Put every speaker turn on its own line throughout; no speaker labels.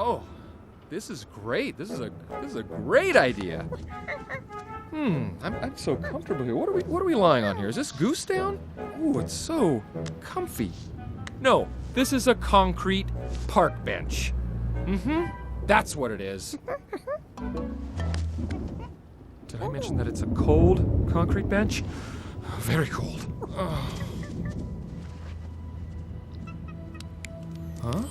Oh, this is great. This is a great idea. I'm so comfortable here. What are we lying on here? Is this goose down? Ooh, it's so comfy. No, this is a concrete park bench. That's what it is. Did I mention that it's a cold concrete bench? Very cold. Huh?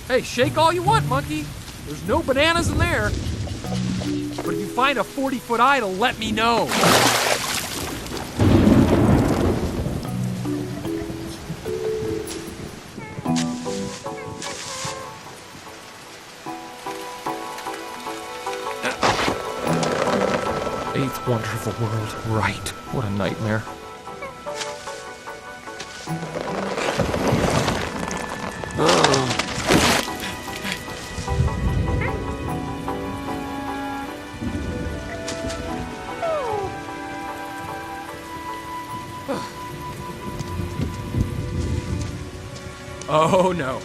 Hey, shake all you want, monkey. There's no bananas in there. But if you find a 40-foot idol, let me know. Eighth wonder of the world. Right. What a nightmare. Oh, no.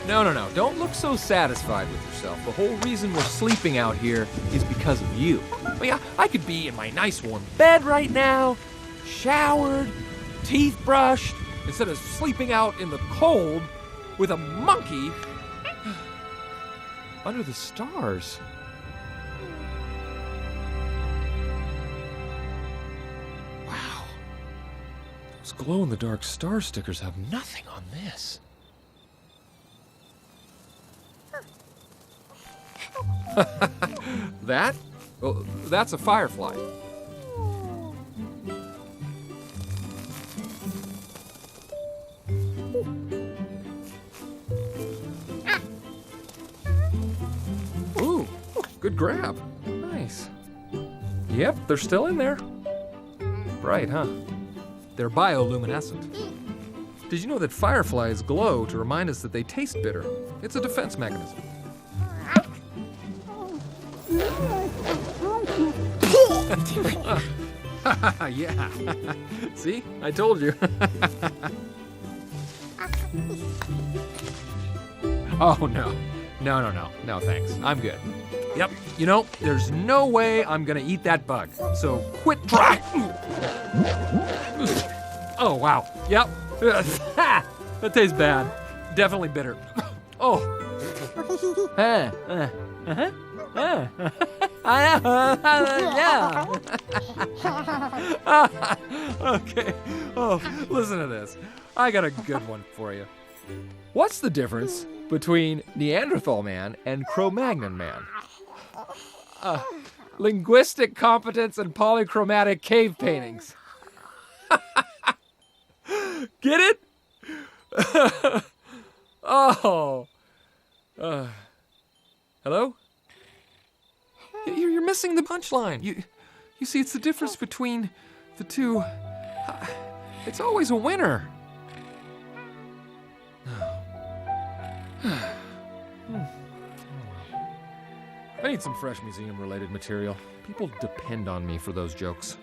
No. Don't look so satisfied with yourself. The whole reason we're sleeping out here is because of you. I mean, I could be in my nice warm bed right now, showered, teeth brushed, instead of sleeping out in the cold with a monkey under the stars. Wow. Those glow-in-the-dark star stickers have nothing on this. That? Well, that's a firefly. Ooh, good grab. Nice. Yep, they're still in there. Bright, huh? They're bioluminescent. Did you know that fireflies glow to remind us that they taste bitter? It's a defense mechanism. Yeah. See? I told you. Oh, no. No, thanks. I'm good. Yep. You know, there's no way I'm gonna eat that bug. So quit trying. Oh, wow. Yep. That tastes bad. Definitely bitter. Oh. Yeah. Okay. Oh, listen to this. I got a good one for you. What's the difference between Neanderthal man and Cro-Magnon man? Linguistic competence and polychromatic cave paintings. Get it? Oh. Hello? You're missing the punchline. You see, it's the difference between the two. It's always a winner. I need some fresh museum-related material. People depend on me for those jokes.